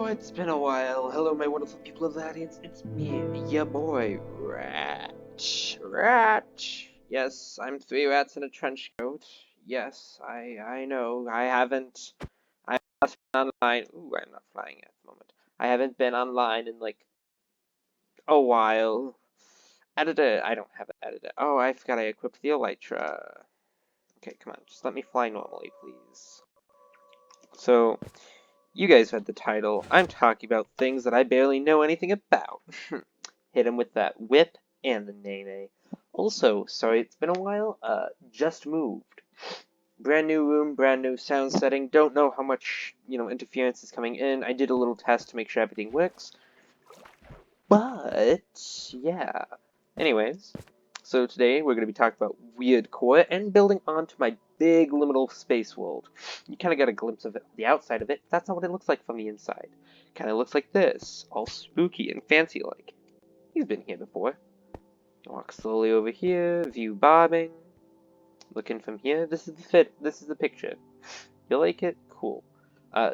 it's been a while. Hello, my wonderful people of the audience. It's me, your boy, Rat. Yes, I'm 3 rats in a trench coat. Yes, I know. I've not been online. Ooh, I'm not flying at the moment. I haven't been online in like a while. Editor, I don't have an editor. Oh, I forgot I equipped the elytra. Okay, come on, just let me fly normally, please. So, you guys read the title. I'm talking about things that I barely know anything about. Hit him with that whip and the nay-nay. Also, sorry it's been a while, just moved. Brand new room, brand new sound setting. Don't know how much, interference is coming in. I did a little test to make sure everything works. But, yeah. Anyways, so today we're going to be talking about weird core and building onto my big liminal space world. You kind of got a glimpse of the outside of it. That's not what it looks like from the inside. Kind of looks like this, all spooky and fancy-like. You've been here before. Walk slowly over here, view bobbing. Looking from here. This is the picture. You like it? Cool.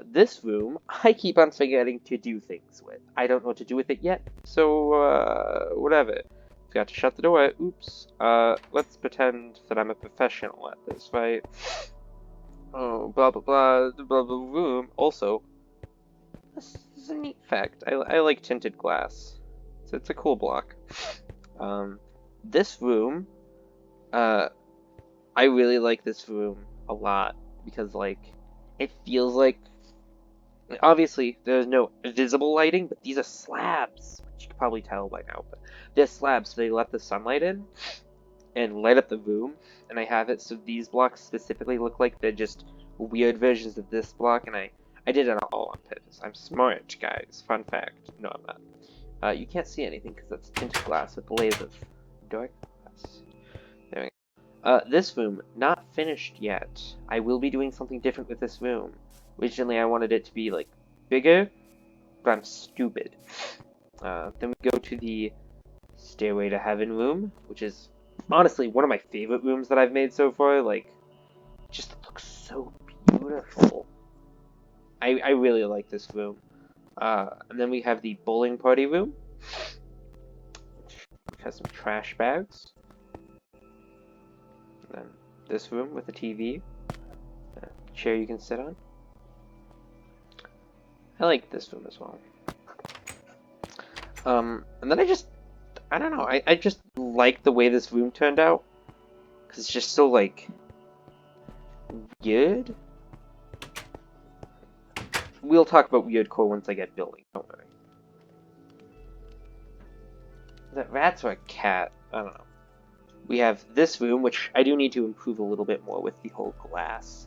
This room, I keep on forgetting to do things with. I don't know what to do with it yet, so, whatever. Forgot to shut the door. Oops. Let's pretend that I'm a professional at this, right? Oh, blah, blah, blah, blah, blah, room. Also, this is a neat fact. I like tinted glass. So it's a cool block. This room, I really like this room a lot because, like, it feels like, obviously, there's no visible lighting, but these are slabs, which you can probably tell by now, but they're slabs, so they let the sunlight in and light up the room, and I have it so these blocks specifically look like they're just weird versions of this block, and I did it all on purpose. I'm smart, guys. Fun fact. No, I'm not. You can't see anything because that's tinted glass with layers of dark glass. There we go. This room, not finished yet. I will be doing something different with this room. Originally, I wanted it to be, like, bigger, but I'm stupid. Then we go to the Stairway to Heaven room, which is, honestly, one of my favorite rooms that I've made so far. Like, just looks so beautiful. I really like this room. And then we have the bowling party room, which has some trash bags. And then this room with a TV, a chair you can sit on. I like this room as well. And then I don't know, I just like the way this room turned out. Because it's just so, like, weird. We'll talk about weird core once I get building, don't worry. Is that rats or a cat? I don't know. We have this room, which I do need to improve a little bit more with the whole glass.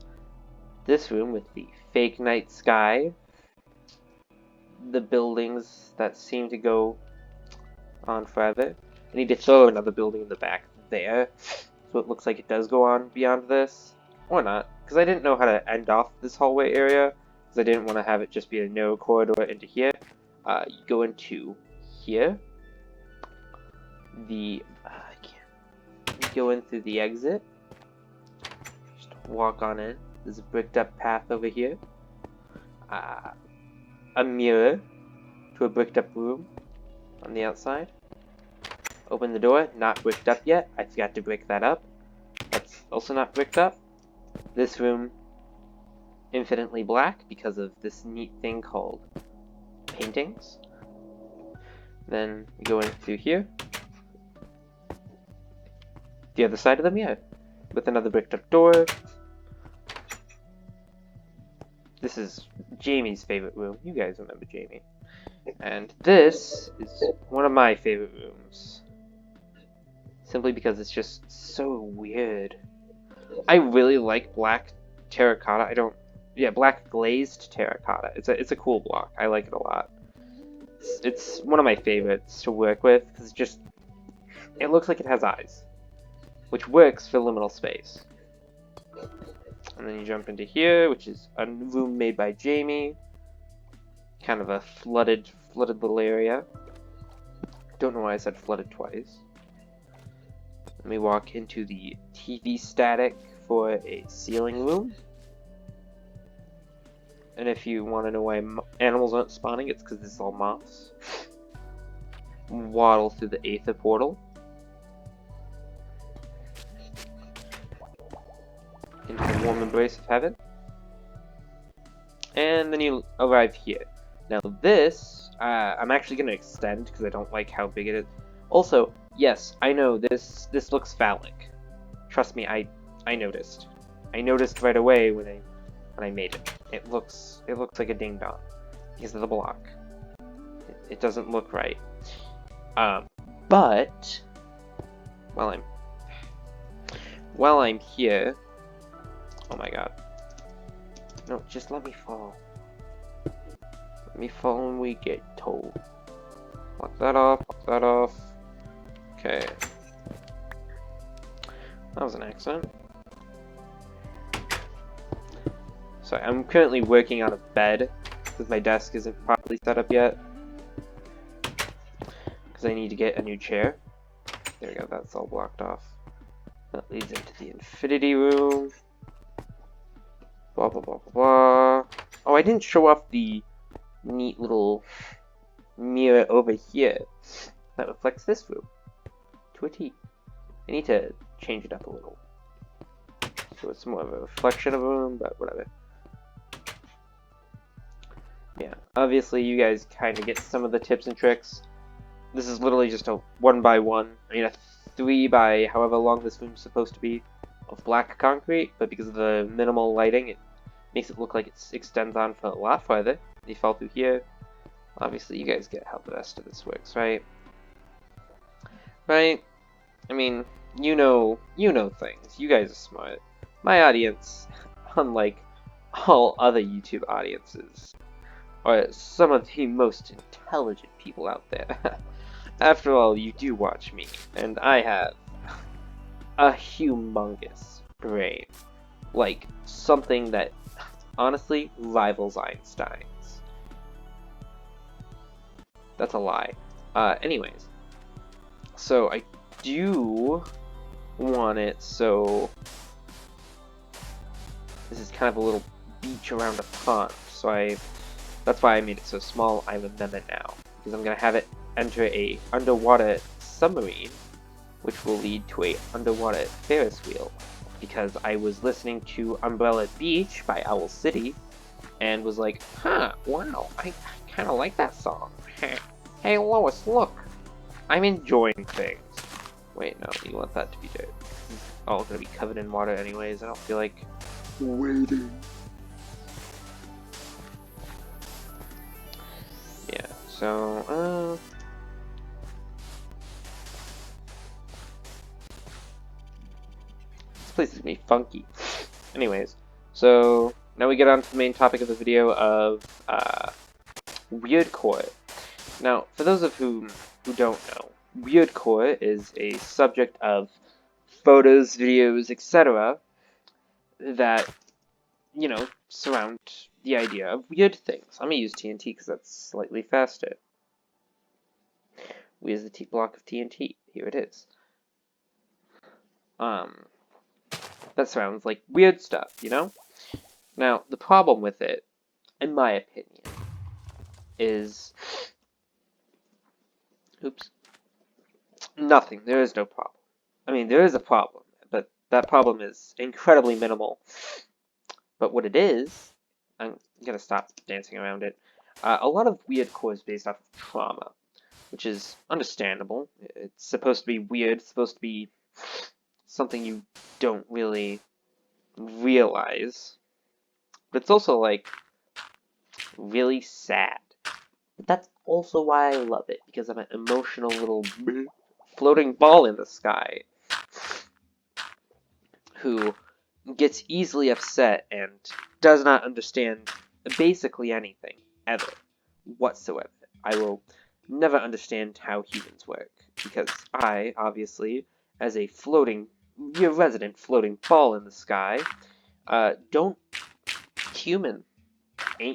This room with the fake night sky. The buildings that seem to go on forever. I need to throw another building in the back there, so it looks like it does go on beyond this. Or not, because I didn't know how to end off this hallway area, because I didn't want to have it just be a narrow corridor into here. You go into here. You go in through the exit. Just walk on in. There's a bricked up path over here. A mirror to a bricked up room on the outside. Open the door, not bricked up yet. I forgot to brick that up. That's also not bricked up. This room, infinitely black because of this neat thing called paintings. Then we go in through here. The other side of the mirror with another bricked up door. This is Jamie's favorite room. You guys remember Jamie. And this is one of my favorite rooms. Simply because it's just so weird. I really like black terracotta. Black glazed terracotta. It's a cool block. I like it a lot. It's one of my favorites to work with because it looks like it has eyes, which works for liminal space. And then you jump into here, which is a room made by Jamie. Kind of a flooded little area. Don't know why I said flooded twice. Let me walk into the TV static for a ceiling room. And if you want to know why animals aren't spawning, it's because this is all moths. Waddle through the Aether portal into the warm embrace of heaven. And then you arrive here. Now this, I'm actually going to extend because I don't like how big it is. Also, yes, I know this looks phallic. Trust me, I noticed. I noticed right away when I made it. It looks like a ding dong because of the block. It doesn't look right. But while I'm here, oh my god. No, just let me fall. Let me fall and we get told. Lock that off, lock that off. Okay. That was an accident. Sorry, I'm currently working on a bed because my desk isn't properly set up yet. Because I need to get a new chair. There we go, that's all blocked off. That leads into the infinity room. Blah blah blah blah blah. Oh, I didn't show off the neat little mirror over here that reflects this room to a T. I need to change it up a little so it's more of a reflection of a room, but whatever. Yeah, obviously you guys kind of get some of the tips and tricks. This is literally just a 1x1, I mean a 3 by however long this room's supposed to be of black concrete, but because of the minimal lighting, it makes it look like it extends on for a lot further. You fall through here. Obviously, you guys get how the rest of this works, right? Right? I mean, you know things. You guys are smart. My audience, unlike all other YouTube audiences, are some of the most intelligent people out there. After all, you do watch me, and I have a humongous brain. Like, something that honestly rivals Einstein's. That's a lie. Anyways, so I do want it so this is kind of a little beach around a pond, so that's why I made it so small. I remember now, because I'm gonna have it enter a underwater submarine, which will lead to a underwater Ferris wheel, because I was listening to Umbrella Beach by Owl City, and was like, huh, wow, I kind of like that song. Hey Lois, look, I'm enjoying things. Wait, no, you want that to be dirt. It's all gonna be covered in water anyways. I don't feel like waiting. Yeah, so, this place is gonna be funky. Anyways, so now we get on to the main topic of the video of weird core. Now, for those of whom who don't know, weird core is a subject of photos, videos, etc. that, you know, surround the idea of weird things. I'm gonna use TNT because that's slightly faster. Where's the block of TNT? Here it is. That surrounds like weird stuff, you know? Now, the problem with it, in my opinion, is oops. Nothing. There is no problem. I mean, there is a problem, but that problem is incredibly minimal. But what it is, I'm gonna stop dancing around it. A lot of weird core is based off of trauma, which is understandable. It's supposed to be weird. It's supposed to be something you don't really realize. But it's also, like, really sad. But that's also why I love it, because I'm an emotional little floating ball in the sky who gets easily upset and does not understand basically anything, ever, whatsoever. I will never understand how humans work, because I, obviously, as a your resident floating ball in the sky, ain't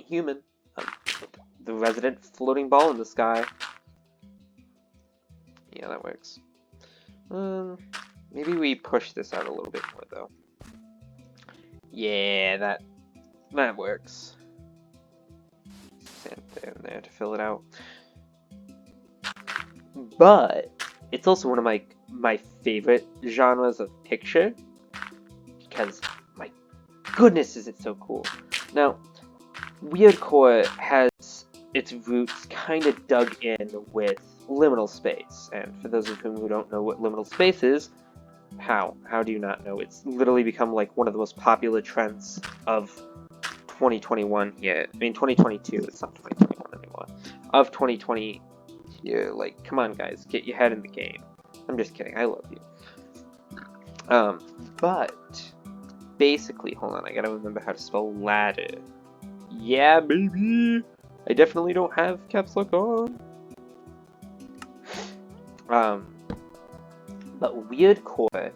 human. The resident floating ball in the sky. Yeah, that works. Maybe we push this out a little bit more, though. Yeah, that works. sand there and there to fill it out. But it's also one of my favorite genres of picture because my goodness is it so cool. Now, weirdcore has its roots kind of dug in with liminal space, and for those of whom who don't know what liminal space is, how do you not know? It's literally become like one of the most popular trends of 2021 here. I mean 2022, it's not 2021 anymore. Of 2020 here, like come on guys, get your head in the game. I'm just kidding, I love you. But basically, hold on, I gotta remember how to spell ladder. Yeah, baby! I definitely don't have caps lock on. But weirdcore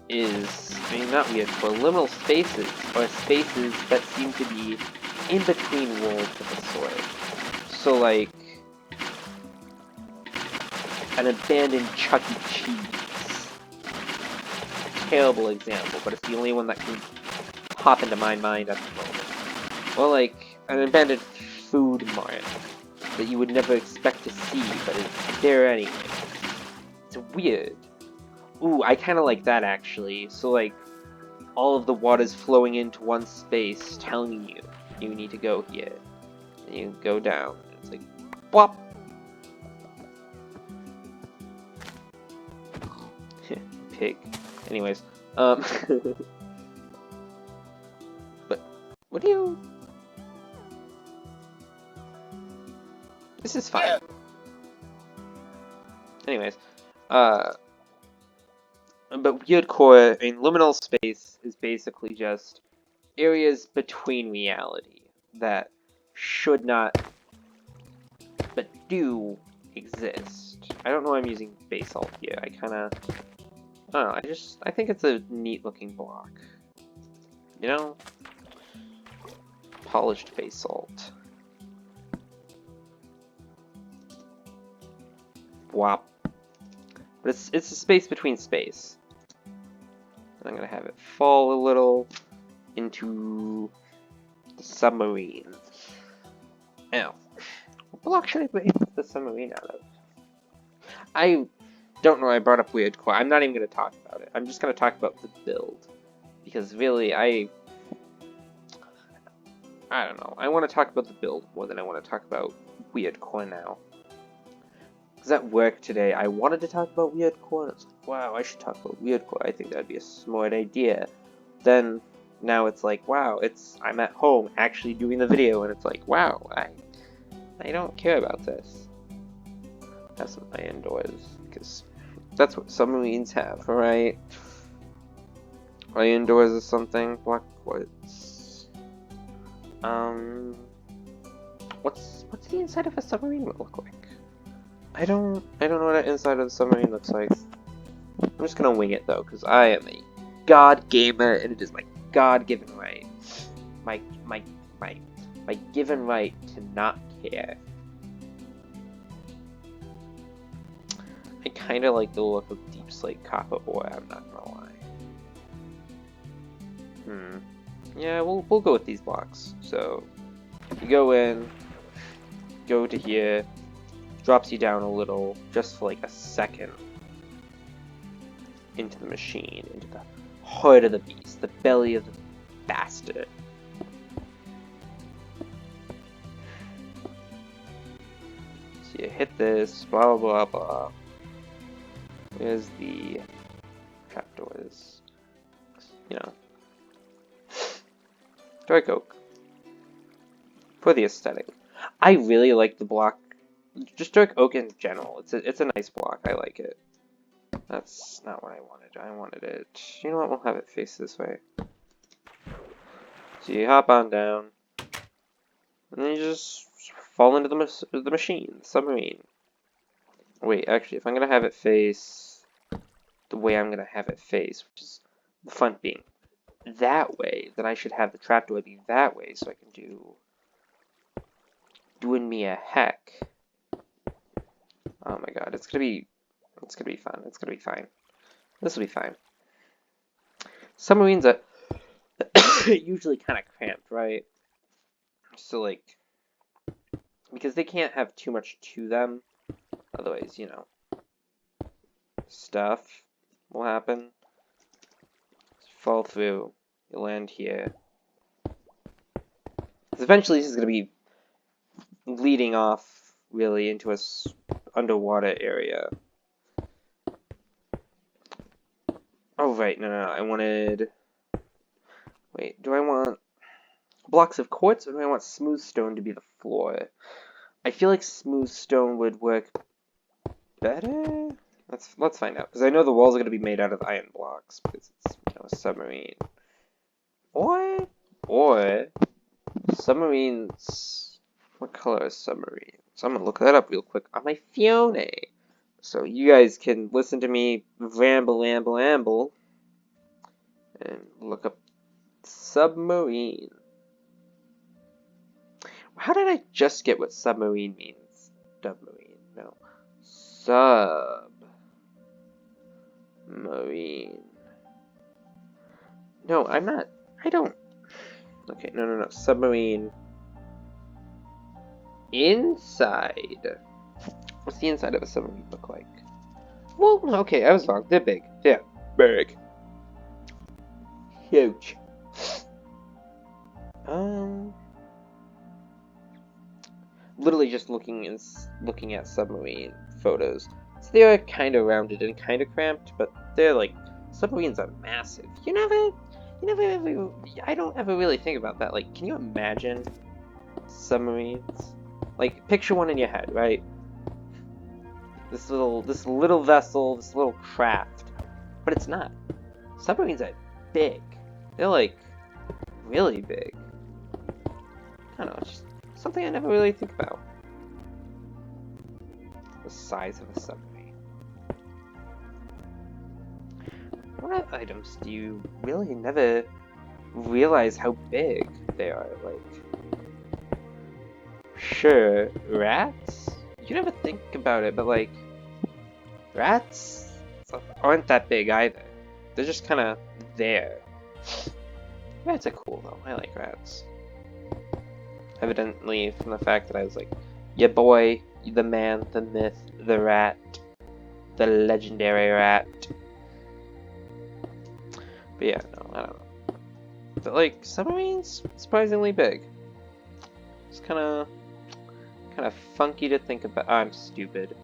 is, I mean, not weirdcore, liminal spaces are spaces that seem to be in between worlds of a sort. So, like, an abandoned Chuck E. Cheese. Terrible example, but it's the only one that can pop into my mind at the moment. Or, like, an abandoned food mart that you would never expect to see, but it's there anyway. It's weird. Ooh, I kind of like that, actually. So, like, all of the water's flowing into one space, telling you, you need to go here. And you go down. And it's like, whop! Pig. Anyways, but, what do you... This is fine. Anyways, but weirdcore, I mean, liminal space is basically just areas between reality that should not, but do exist. I don't know why I'm using basalt here. I don't know, I think it's a neat looking block. You know? Polished basalt. Whop. But it's a space between space. I'm gonna have it fall a little into the submarine. Now, what block should I put the submarine out of? I don't know why I brought up weirdcore. I'm not even gonna talk about it. I'm just gonna talk about the build. Because really, I don't know. I want to talk about the build more than I want to talk about weirdcore now. Because at work today, I wanted to talk about weirdcore, and I was like, wow, I should talk about weirdcore. I think that'd be a smart idea. Then, now it's like, wow, I'm at home actually doing the video, and it's like, wow, I don't care about this. Have some iron doors, because that's what submarines have, right? Iron doors or something, black quartz. What's the inside of a submarine look like? I don't know what the inside of the submarine looks like. I'm just gonna wing it though, because I am a god gamer, and it is my god-given right. My given right to not care. I kinda like the look of deep slate copper ore, I'm not gonna lie. Yeah, we'll go with these blocks. So you go in, go to here, drops you down a little, just for like a second, into the machine, into the heart of the beast, the belly of the bastard. So you hit this, blah blah blah blah. Where's the trapdoors? You know. Dark oak. For the aesthetic. I really like the block. Just dark oak in general. It's a nice block. I like it. That's not what I wanted. I wanted it. You know what? We'll have it face this way. So you hop on down, and then you just fall into the machine, the submarine. Wait, actually, if I'm gonna have it face the way I'm gonna have it face, which is the front being that way, then I should have the trapdoor be that way, so I can doing me a heck. Oh my god, it's gonna be fun. It's gonna be fine. This will be fine. Submarines are usually kind of cramped, right? So like, because they can't have too much to them. Otherwise, you know, stuff will happen. Fall through. You'll land here. Because eventually this is going to be leading off, really, into a underwater area. Oh, right. No. I wanted... Wait, do I want blocks of quartz, or do I want smooth stone to be the floor? I feel like smooth stone would work better? Let's find out. Because I know the walls are going to be made out of iron blocks, because it's, you know, a submarine. Or submarines... What color is submarine? So I'm going to look that up real quick on my phone. So you guys can listen to me ramble, and look up submarine. How did I just get what submarine means? Submarine, no. Submarine. No, I'm not. I don't. Okay, no. Submarine. Inside. What's the inside of a submarine look like? Well, okay, I was wrong. They're big. Yeah, big. Huge. Literally just looking at submarine photos. So they are kind of rounded and kind of cramped, but they're like, submarines are massive. You never ever, I don't ever really think about that. Like, can you imagine submarines? Like, picture one in your head, right? This little vessel, this little craft. But it's not. Submarines are big. They're like, really big. I don't know, it's just something I never really think about. The size of a submarine. What items do you really never realize how big they are? Like, sure, rats? You never think about it, but like, rats aren't that big either. They're just kind of there. Rats are cool though, I like rats. Evidently from the fact that I was like, yeah boy, the man, the myth, the rat, the legendary rat. But yeah, no, I don't know. But like, submarines, surprisingly big. It's kind of funky to think about. Oh, I'm stupid.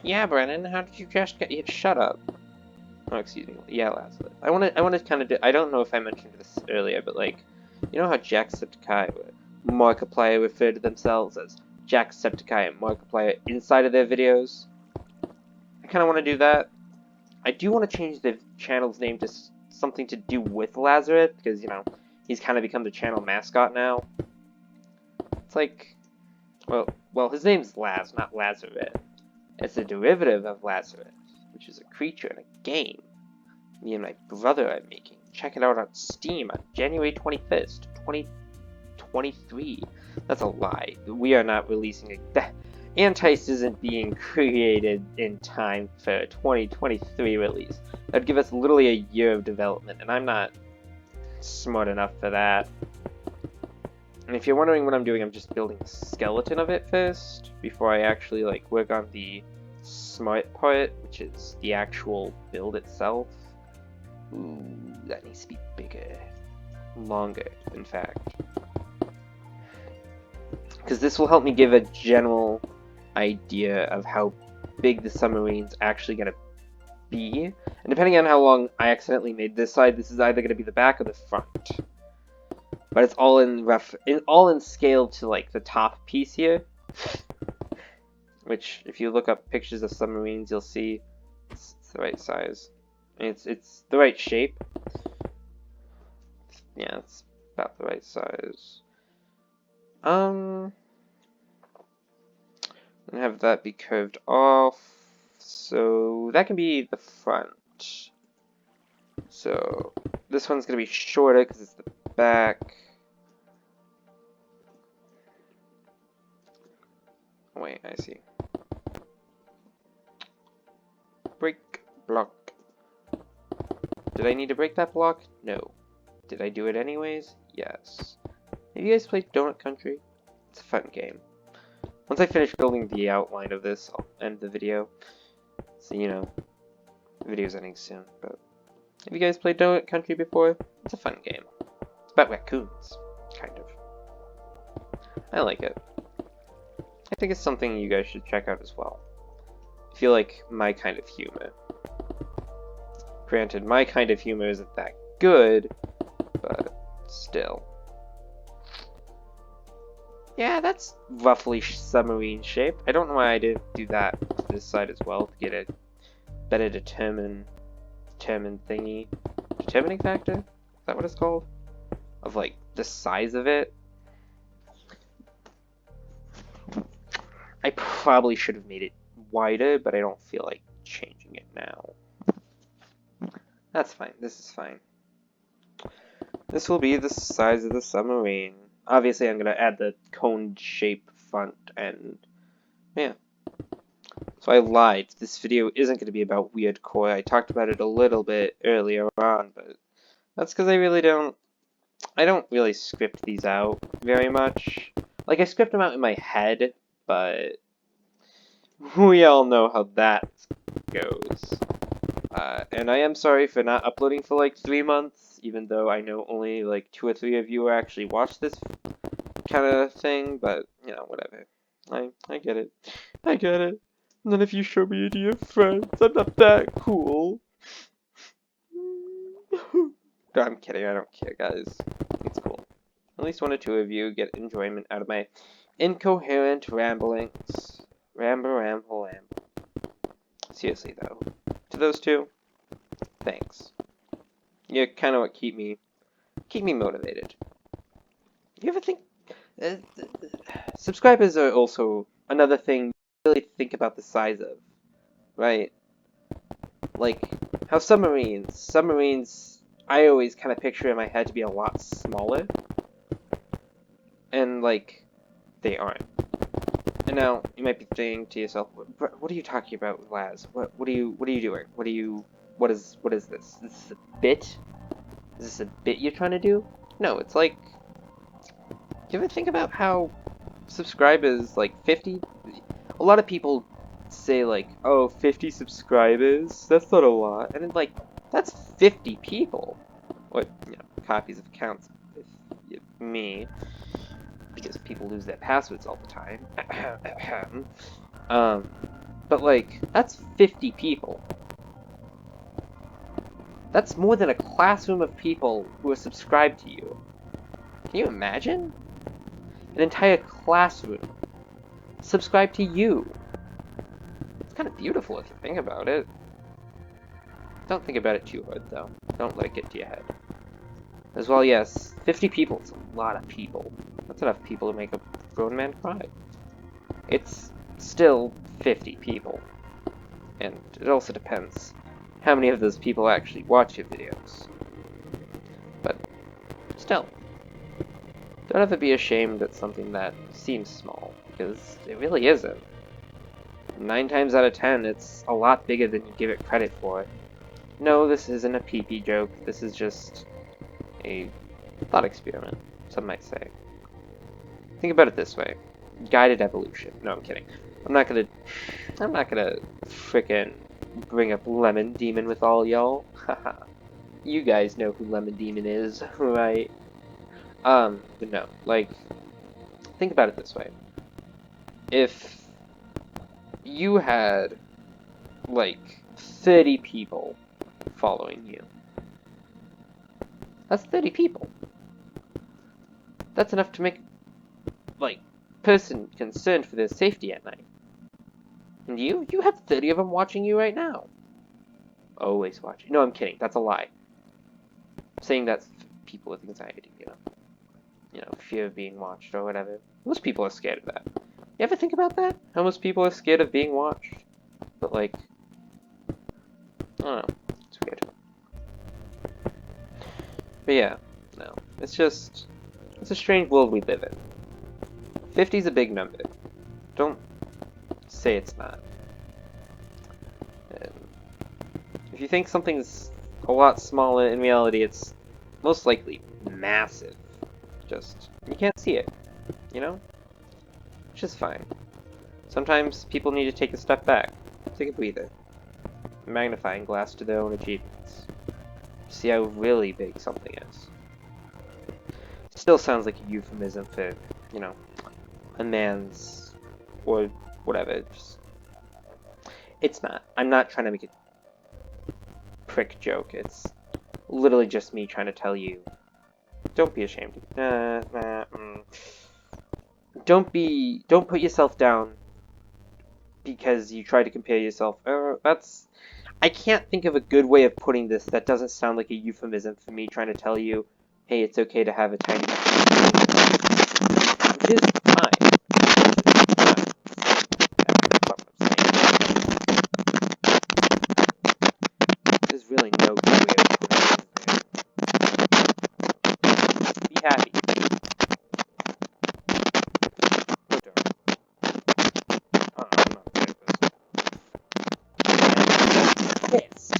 Yeah, Brennan, how did you just get? Yeah, shut up. Oh, excuse me. Yeah, Lazarus. I want to kind of do. I don't know if I mentioned this earlier, but like, you know how Jacksepticeye or Markiplier refer to themselves as Jacksepticeye and Markiplier inside of their videos? I kind of want to do that. I do want to change the channel's name to something to do with Lazarus, because, you know, he's kind of become the channel mascot now. It's like, well, his name's Laz, not Lazarus. It's a derivative of Lazarus, which is a creature in a game me and my brother are making. Check it out on Steam on January 21st, 2023. That's a lie. We are not releasing it. Antice isn't being created in time for a 2023 release. That'd give us literally a year of development, and I'm not smart enough for that. And if you're wondering what I'm doing, I'm just building a skeleton of it first, before I actually like work on the smart part, which is the actual build itself. Ooh, that needs to be bigger. Longer, in fact. Because this will help me give a general idea of how big the submarine's actually going to be. And depending on how long I accidentally made this side, this is either going to be the back or the front. But it's all in scale to like the top piece here. Which, if you look up pictures of submarines, you'll see it's the right size. It's the right shape. Yeah, it's about the right size. And have that be curved off, so that can be the front. So this one's gonna be shorter because it's the back. Wait, I see. Break block. Did I need to break that block? No. Did I do it anyways? Yes. Have you guys played Donut Country? It's a fun game. Once I finish building the outline of this, I'll end the video. So, you know, the video's ending soon. But have you guys played Donut Country before? It's a fun game. It's about raccoons, kind of. I like it. I think it's something you guys should check out as well. I feel like my kind of humor. Granted, my kind of humor isn't that good, but still. Yeah, that's roughly submarine shaped. I don't know why I didn't do that to this side as well to get a better determining factor? Is that what it's called? Of like the size of it. I probably should have made it wider, but I don't feel like changing it now. That's fine. This is fine. This will be the size of the submarine. Obviously, I'm going to add the cone shape front end. Yeah. So I lied. This video isn't going to be about weird koi. I talked about it a little bit earlier on, but that's because I don't really script these out very much. Like, I script them out in my head, but we all know how that goes. And I am sorry for not uploading for like 3 months, even though I know only like 2 or 3 of you actually watch this kind of thing, but, you know, whatever. I get it. I get it. None of you show me to your friends. I'm not that cool. No, I'm kidding. I don't care, guys. It's cool. At least 1 or 2 of you get enjoyment out of my incoherent ramblings. Ramble. Seriously, though. To those 2, thanks. You're kind of what keep me motivated. You ever think subscribers are also another thing you really think about the size of, right? Like how submarines I always kind of picture in my head to be a lot smaller, and like they aren't. And now you might be thinking to yourself, "What are you talking about, Laz? What are you doing? What is this? Is this a bit? Is this a bit you're trying to do?" No, it's like, do you ever think about how subscribers, like 50? A lot of people say like, "Oh, 50 subscribers? That's not a lot." And then like, that's 50 people. Or, you know, copies of accounts with me. Because people lose their passwords all the time. But like, that's 50 people. That's more than a classroom of people who are subscribed to you. Can you imagine? An entire classroom subscribed to you. It's kind of beautiful if you think about it. Don't think about it too hard, though. Don't let it get to your head. As well, yes, 50 people. It's a lot of people. That's enough people to make a grown man cry. It's still 50 people. And it also depends how many of those people actually watch your videos. But still, don't ever be ashamed at something that seems small, because it really isn't. 9 times out of 10, it's a lot bigger than you give it credit for. No, this isn't a pee-pee joke. This is just a thought experiment, some might say. Think about it this way. Guided evolution. No, I'm kidding. I'm not gonna frickin' bring up Lemon Demon with all y'all. Haha. You guys know who Lemon Demon is, right? But no, like, think about it this way. If you had, like, 30 people following you, that's 30 people. That's enough to make, like, person concerned for their safety at night. And you have 30 of them watching you right now. Always watching. No, I'm kidding. That's a lie. I'm saying that's people with anxiety, you know, fear of being watched or whatever. Most people are scared of that. You ever think about that? How most people are scared of being watched? But like, I don't know. It's weird. But yeah, no. It's a strange world we live in. 50's a big number. Don't say it's not. And if you think something's a lot smaller, in reality it's most likely massive. Just, you can't see it, you know? which is fine. Sometimes people need to take a step back, take a breather, magnifying glass to their own achievements. See how really big something is. It still sounds like a euphemism for, you know, a man's, or whatever. It's not. I'm not trying to make a prick joke. It's literally just me trying to tell you, don't be ashamed. Don't put yourself down because you try to compare yourself. I can't think of a good way of putting this that doesn't sound like a euphemism for me trying to tell you, hey, it's okay to have a tiny bit. Which is fine. There's really no good way of putting it. Be happy. Yes.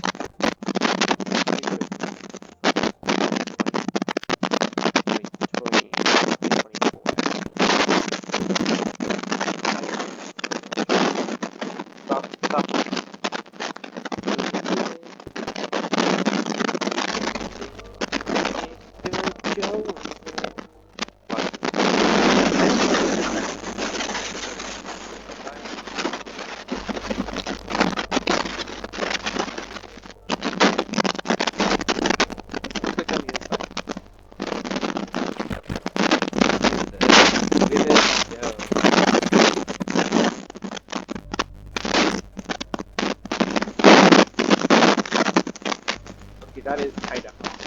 That is kind of hard.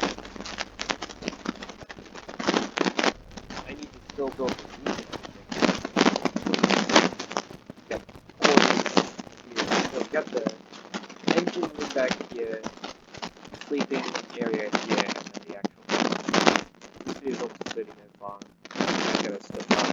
I need to still build the reason. You've got the engine room back here, sleeping area here, and then the actual vehicle sitting in long. I gotta still